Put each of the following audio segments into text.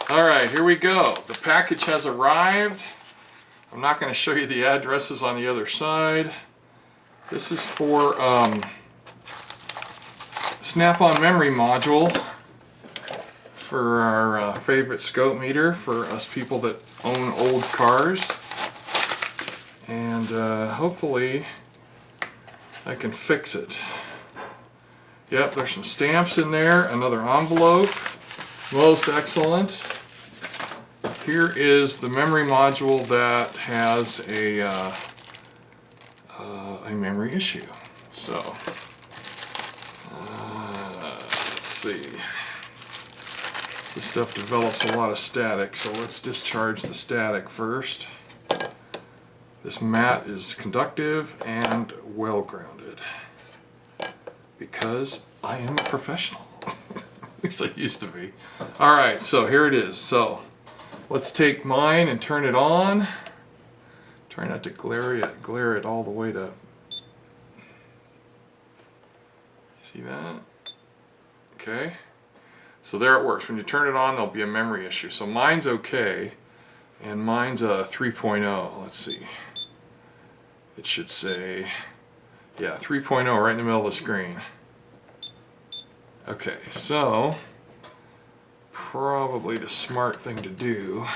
Alright, here we go. The package has arrived. I'm not going to show you the addresses on the other side. This is for snap-on memory module for our favorite scope meter for us people that own old cars. And hopefully I can fix it. Yep, there's some stamps in there, another envelope. Most excellent. Here is the memory module that has a memory issue. So, let's see. This stuff develops a lot of static, so let's discharge the static first. This mat is conductive and well grounded because I am a professional. At least I used to be. Alright, so here it is. So let's take mine and turn it on. Try not to glare it all the way to... See that? Okay. So there it works. When you turn it on, there'll be a memory issue. So mine's okay, and mine's a 3.0. Let's see. It should say, yeah, 3.0 right in the middle of the screen. Okay, so probably the smart thing to do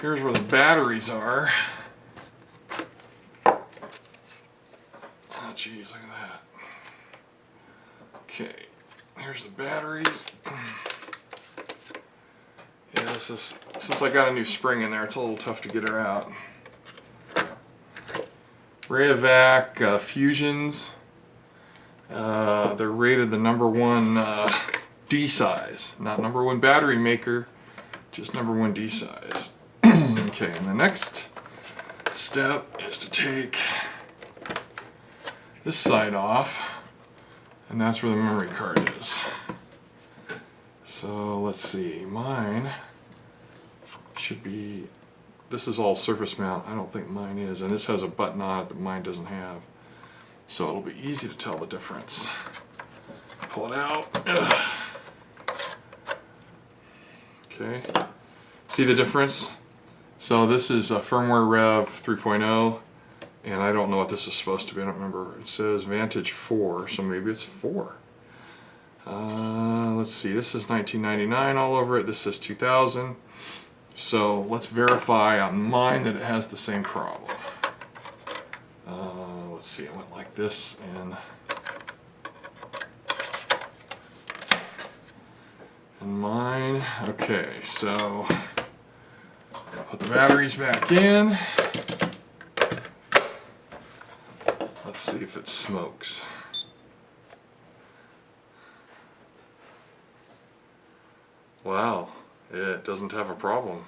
here's where the batteries are. Oh geez, look at that. Okay, here's the batteries. Yeah, this is, since I got a new spring in there, it's a little tough to get her out. Rayovac Fusions. They're rated the #1 D size, not #1 battery maker, just #1 D size. Okay, and the next step is to take this side off, and that's where the memory card is. So let's see, mine should be, this is all surface mount, I don't think mine is, and this has a button on it that mine doesn't have. So it'll be easy to tell the difference. Pull it out. Ugh. Okay, see the difference? So this is a firmware Rev 3.0, and I don't know what this is supposed to be, I don't remember. It says Vantage 4, so maybe it's 4. Let's see, this is 1999 all over it, this is 2000. So let's verify on mine that it has the same problem. Let's see, I went like this and mine, okay, so put the batteries back in. Let's see if it smokes. Wow, it doesn't have a problem.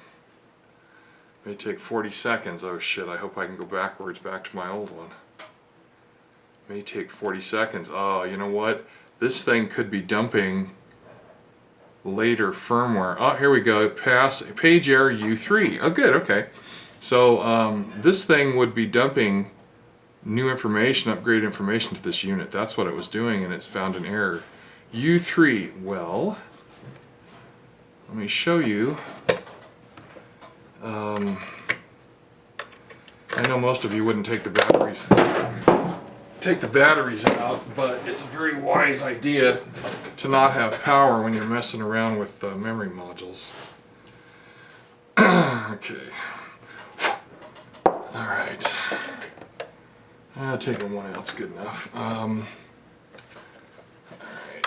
May take 40 seconds. Oh shit, I hope I can go backwards back to my old one. May take 40 seconds. Oh, you know what? This thing could be dumping later firmware. Oh, here we go. Pass page error U3. Oh, good. Okay. So this thing would be dumping new information, upgraded information to this unit. That's what it was doing, and it's found an error. U3. Well, let me show you. I know most of you wouldn't take the batteries out, but it's a very wise idea to not have power when you're messing around with memory modules. Okay. Alright. Taking one out's good enough. Alright,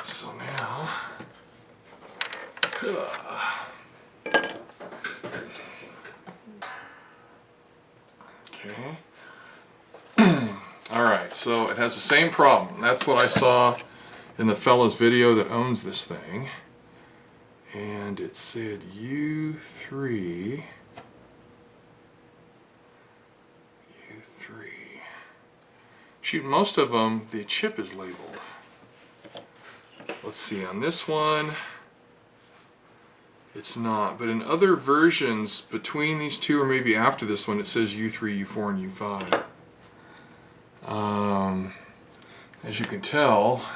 so now... Okay. Alright, so it has the same problem. That's what I saw in the fella's video that owns this thing. And it said U3. Shoot, most of them, the chip is labeled. Let's see, on this one, it's not. But in other versions, between these two or maybe after this one, it says U3, U4, and U5. As you can tell,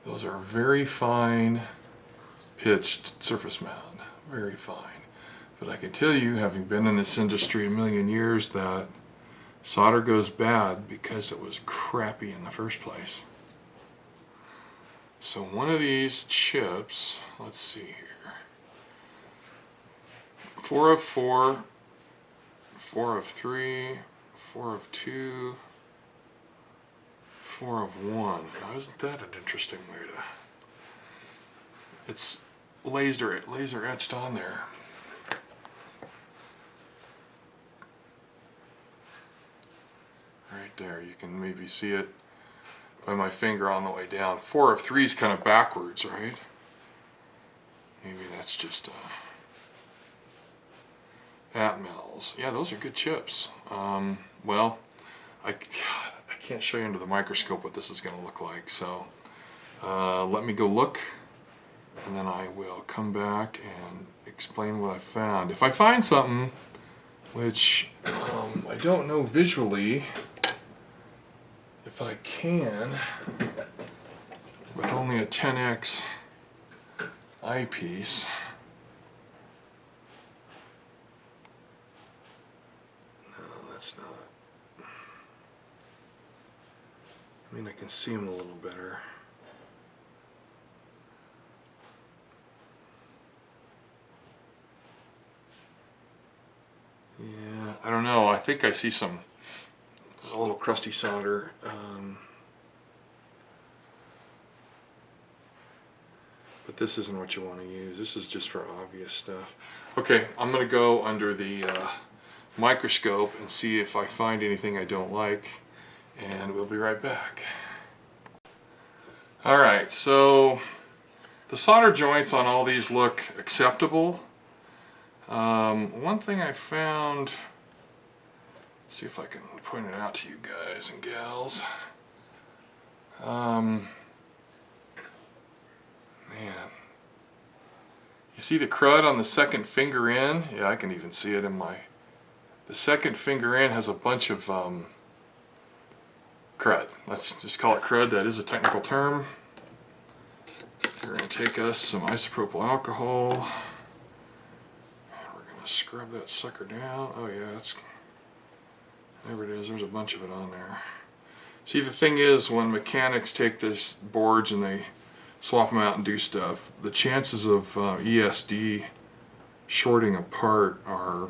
Those are very fine pitched surface mount, very fine. But I can tell you, having been in this industry a million years, that solder goes bad because it was crappy in the first place. So one of these chips, let's see here, 4 of 4, 4 of 3, 4 of 2, 4 of 1. Now, isn't that an interesting way to... It's laser etched on there. Right there, you can maybe see it by my finger on the way down. 4 of 3 is kind of backwards, right? Maybe that's just that mells. Yeah, those are good chips. Well, I can't show you under the microscope what this is going to look like, so let me go look, and then I will come back and explain what I found. If I find something which I don't know visually if I can, with only a 10x eyepiece. No, that's not. I mean, I can see them a little better. Yeah, I don't know. I think I see a little crusty solder. But this isn't what you want to use. This is just for obvious stuff. Okay, I'm going to go under the microscope and see if I find anything I don't like, and we'll be right back. Alright, so the solder joints on all these look acceptable. One thing I found, see if I can point it out to you guys and gals. Man, you see the crud on the second finger in? Yeah, I can even see it in the second finger in has a bunch of crud. Let's just call it crud. That is a technical term. We're going to take us some isopropyl alcohol, and we're going to scrub that sucker down. Oh yeah, there it is. There's a bunch of it on there. See, the thing is, when mechanics take these boards and they swap them out and do stuff, the chances of ESD shorting apart are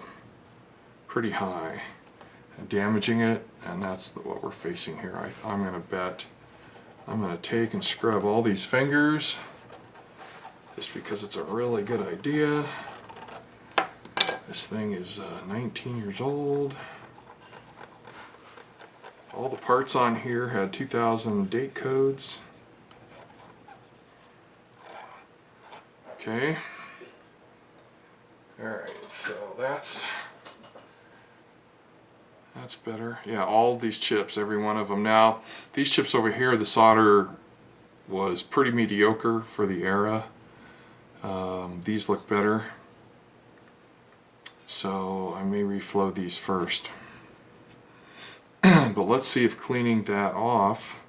pretty high and damaging it, and that's what we're facing here. I'm going to bet I'm going to take and scrub all these fingers just because it's a really good idea. This thing is 19 years old. All the parts on here had 2000 date codes. Okay. Alright, so that's better. Yeah, all these chips, every one of them. Now, these chips over here, the solder was pretty mediocre for the era. These look better. So I may reflow these first. But let's see if cleaning that off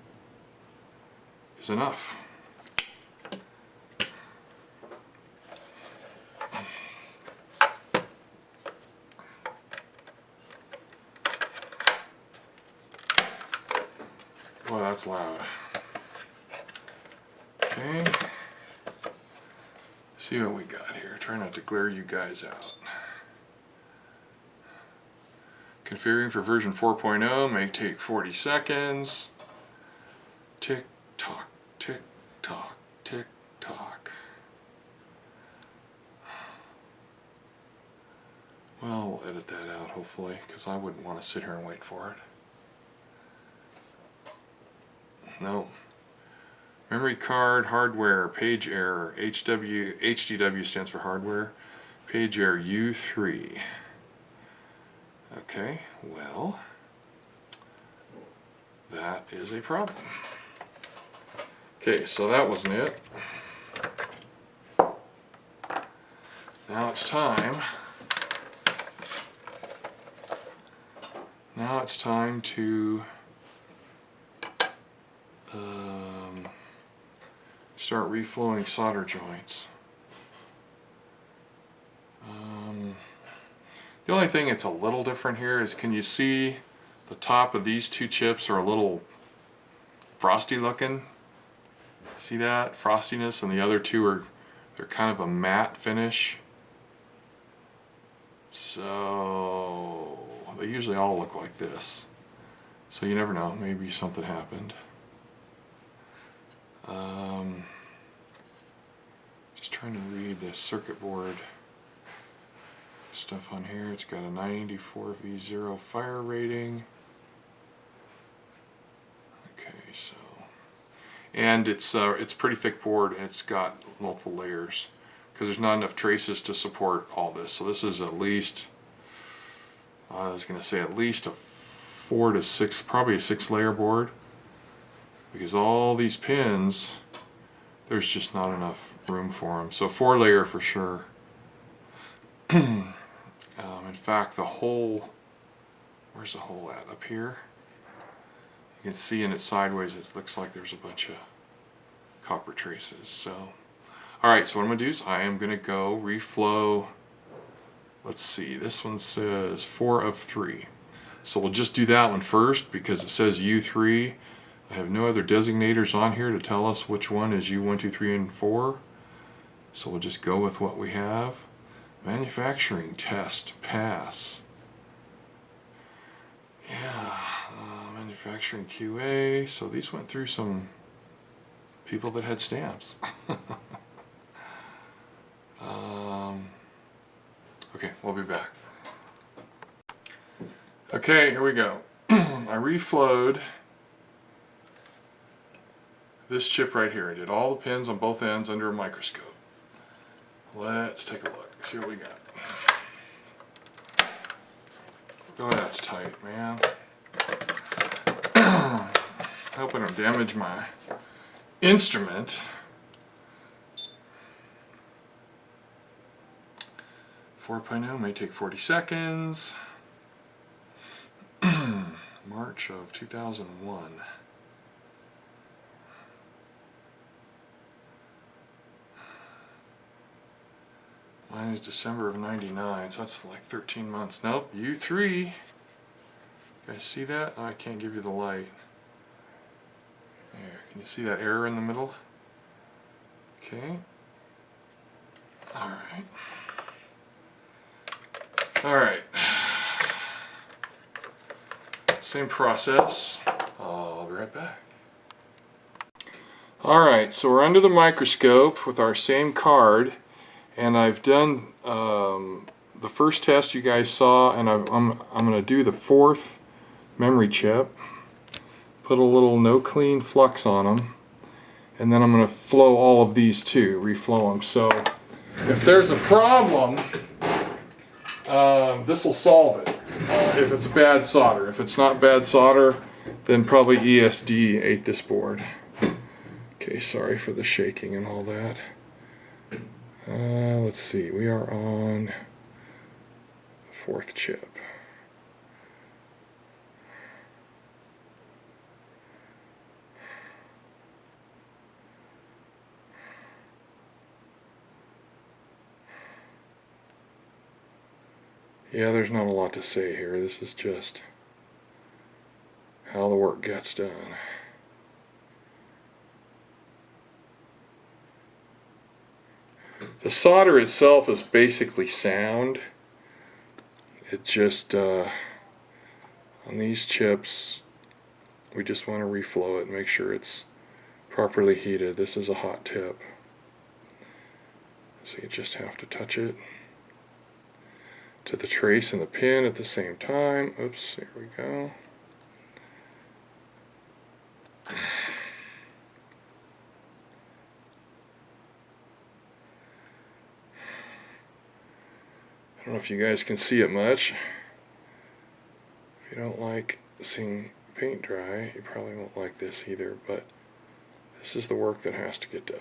is enough. Boy, that's loud. Okay. See what we got here. Try not to glare you guys out. Configuring for version 4.0 may take 40 seconds. Tick tock, tick tock, tick tock. Well, we'll edit that out hopefully, because I wouldn't want to sit here and wait for it. No. Memory card hardware page error. HDW stands for hardware. Page error U3. Okay, well, that is a problem. Okay, so that wasn't it. Now it's time. Now it's time to start reflowing solder joints. The only thing that's a little different here is, can you see the top of these two chips are a little frosty looking? See that frostiness? And the other two they're kind of a matte finish. So they usually all look like this. So you never know, maybe something happened. Just trying to read the circuit board stuff on here. It's got a 984V0 fire rating. Okay, so, and it's pretty thick board, and it's got multiple layers because there's not enough traces to support all this. So this is at least, I was going to say at least a 4 to 6, probably a 6-layer board, because all these pins, there's just not enough room for them. So 4-layer for sure. In fact, the hole, where's the hole at? Up here? You can see in it sideways, it looks like there's a bunch of copper traces. So, alright, so what I'm going to do is I am going to go reflow, let's see, this one says 4 of 3. So we'll just do that one first because it says U3. I have no other designators on here to tell us which one is U1, 2, 3, and 4. So we'll just go with what we have. Manufacturing test, pass. Yeah, manufacturing QA. So these went through some people that had stamps. Okay, we'll be back. Okay, here we go. I reflowed this chip right here. I did all the pins on both ends under a microscope. Let's take a look. See what we got. Oh, that's tight, man. I hope I don't damage my instrument. 4.0 may take 40 seconds. March of 2001. Mine is December of 99, so that's like 13 months. Nope, U3. You guys see that? Oh, I can't give you the light. There, can you see that error in the middle? Okay. Alright. Alright. Same process. I'll be right back. Alright, so we're under the microscope with our same card. And I've done the first test you guys saw, and I'm going to do the 4th memory chip. Put a little no clean flux on them, and then I'm going to flow all of these too, reflow them. So if there's a problem, this will solve it. If it's bad solder. If it's not bad solder, then probably ESD ate this board. Okay, sorry for the shaking and all that. Let's see, we are on the 4th chip. Yeah, there's not a lot to say here. This is just how the work gets done. The solder itself is basically sound. It just, on these chips, we just want to reflow it, make sure it's properly heated. This is a hot tip. So you just have to touch it to the trace and the pin at the same time. Oops, there we go. I don't know if you guys can see it much. If you don't like seeing paint dry, you probably won't like this either, but this is the work that has to get done.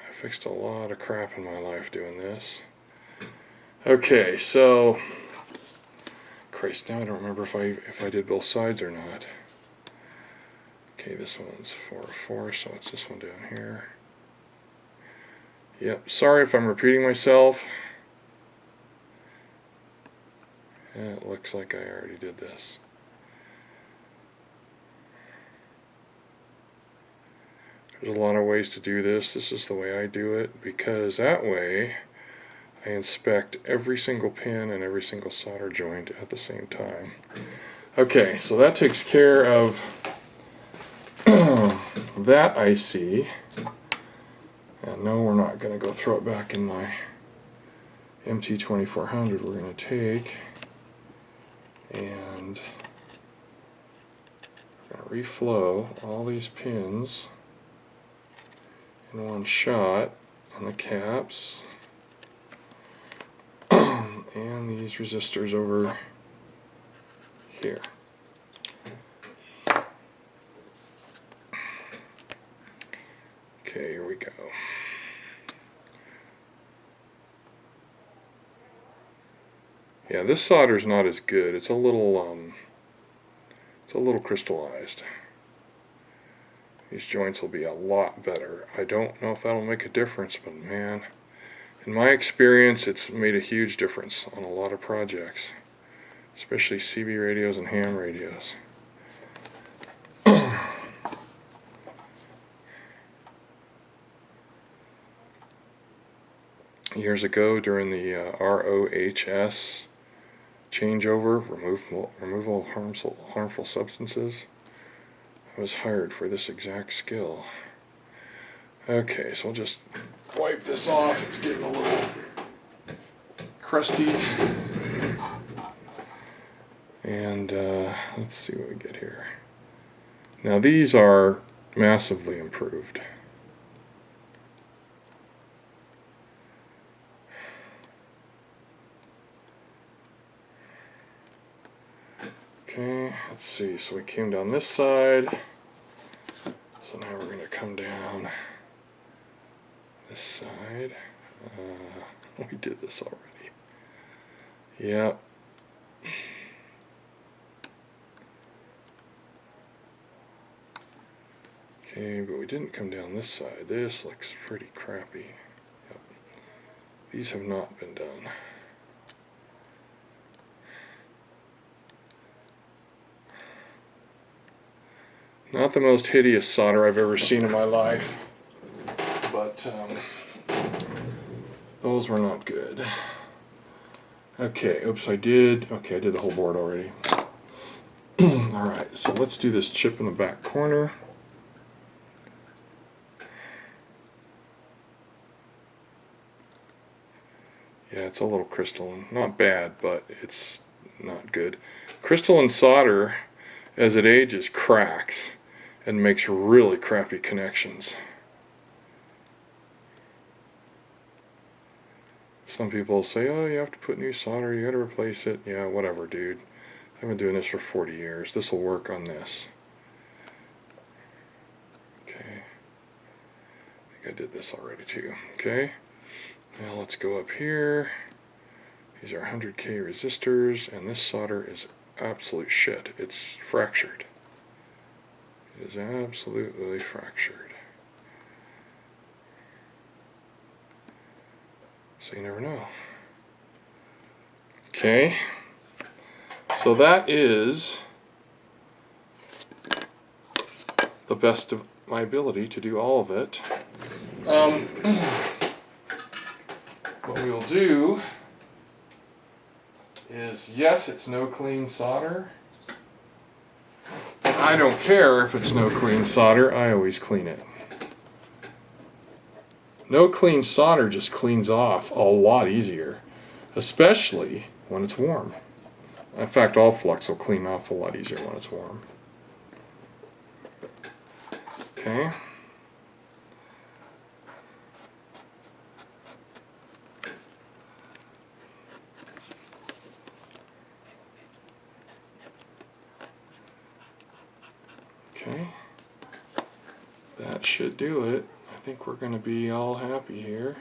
I fixed a lot of crap in my life doing this. Okay, so Christ, now I don't remember if I did both sides or not. Okay, this one's 404, so it's this one down here. Yep, sorry if I'm repeating myself. It looks like I already did this. There's a lot of ways to do this. This is the way I do it, because that way I inspect every single pin and every single solder joint at the same time. Okay, so that takes care of that IC. And no, we're not going to go throw it back in my MT2400. We're going to take and we're going to reflow all these pins in one shot on the caps and these resistors over here. Okay, here we go. Yeah, this solder's not as good. It's a little crystallized. These joints will be a lot better. I don't know if that'll make a difference, but man, in my experience, it's made a huge difference on a lot of projects, especially CB radios and ham radios. Years ago, during the ROHS changeover, removal of harmful substances, I was hired for this exact skill. Okay, so I'll just wipe this off. It's getting a little crusty. And let's see what we get here. Now these are massively improved. Okay, let's see. So we came down this side. So now we're going to come down this side. We did this already. Yep. Okay, but we didn't come down this side. This looks pretty crappy. Yep. These have not been done. Not the most hideous solder I've ever seen in my life, but those were not good. Okay, oops, I did the whole board already. Alright, so let's do this chip in the back corner. Yeah, it's a little crystalline. Not bad, but it's not good. Crystalline solder, as it ages, cracks and makes really crappy connections. Some people say, oh, you have to put new solder, you gotta replace it. Yeah, whatever, dude. I've been doing this for 40 years. This will work on this. Okay. I think I did this already too. Okay. Now let's go up here. These are 100K resistors, and this solder is absolute shit. It's fractured. It is absolutely fractured. So you never know. Okay. So that is the best of my ability to do all of it. What we will do is, yes, it's no clean solder. I don't care if it's no clean solder, I always clean it. No clean solder just cleans off a lot easier, especially when it's warm. In fact, all flux will clean off a lot easier when it's warm. Okay. Okay, that should do it. I think we're going to be all happy here.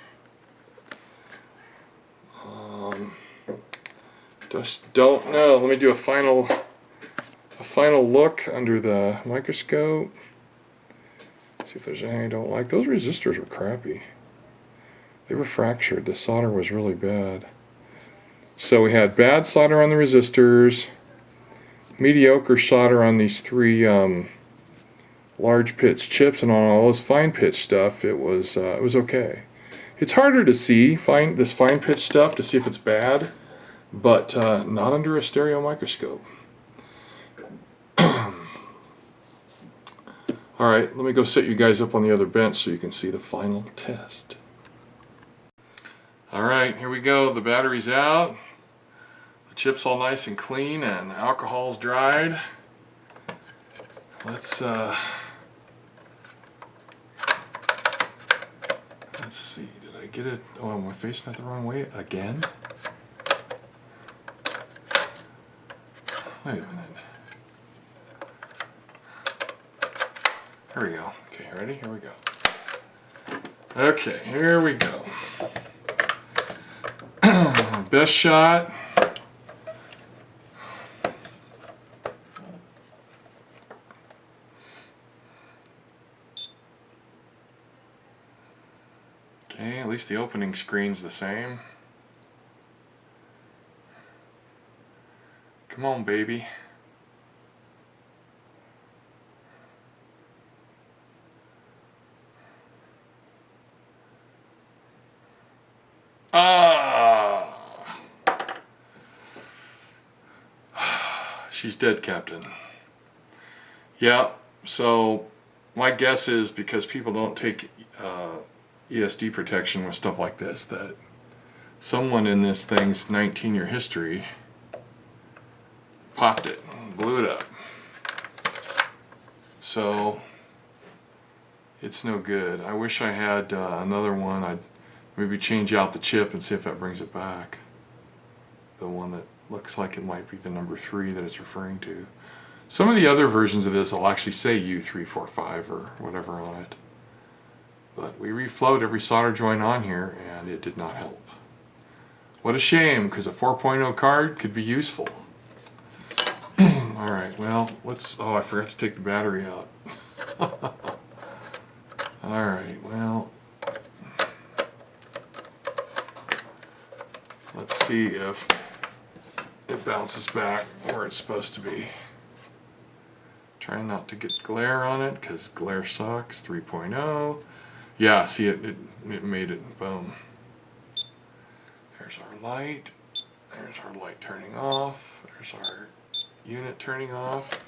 Just don't know. Let me do a final look under the microscope. See if there's anything I don't like. Those resistors were crappy. They were fractured. The solder was really bad. So we had bad solder on the resistors, mediocre solder on these three large pitch chips, and on all this fine pitch stuff, it was okay. It's harder to see this fine pitch stuff to see if it's bad, but not under a stereo microscope. Alright, let me go set you guys up on the other bench so you can see the final test. Alright, here we go. The battery's out. The chip's all nice and clean and the alcohol's dried. Let's see, did I get it? Oh, am I facing it the wrong way again? Wait a minute. Here we go. Okay, ready? Here we go. Okay, here we go. Best shot. Okay, at least the opening screen's the same. Come on, baby. Ah! She's dead, Captain. Yeah, so my guess is because people don't take ESD protection with stuff like this, that someone in this thing's 19-year history popped it, blew it up. So it's no good. I wish I had another one. I'd maybe change out the chip and see if that brings it back. The one that looks like it might be the number 3 that it's referring to. Some of the other versions of this will actually say U345 or whatever on it. But we reflowed every solder joint on here and it did not help. What a shame, because a 4.0 card could be useful. Alright, well, oh, I forgot to take the battery out. Alright, well, let's see if it bounces back where it's supposed to be. Trying not to get glare on it, because glare sucks. 3.0. Yeah, see, it made it. Boom. There's our light. There's our light turning off. There's our unit turning off.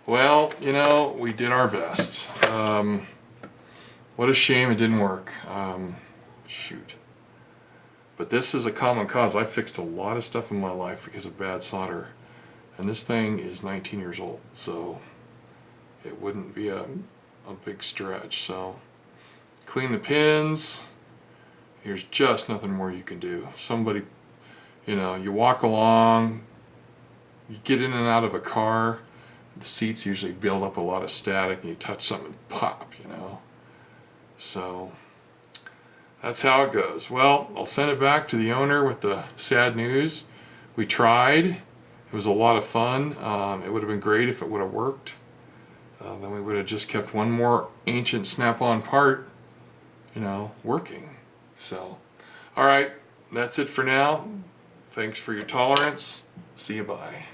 Well, you know, we did our best. What a shame it didn't work. Shoot. But this is a common cause. I've fixed a lot of stuff in my life because of bad solder. And this thing is 19 years old, so it wouldn't be a big stretch. So clean the pins. There's just nothing more you can do. Somebody, you know, you walk along, you get in and out of a car, the seats usually build up a lot of static, and you touch something and pop, you know. So that's how it goes. Well, I'll send it back to the owner with the sad news. We tried. It was a lot of fun. It would have been great if it would have worked. Then we would have just kept one more ancient snap-on part, you know, working. So, all right, that's it for now. Thanks for your tolerance. See you, bye.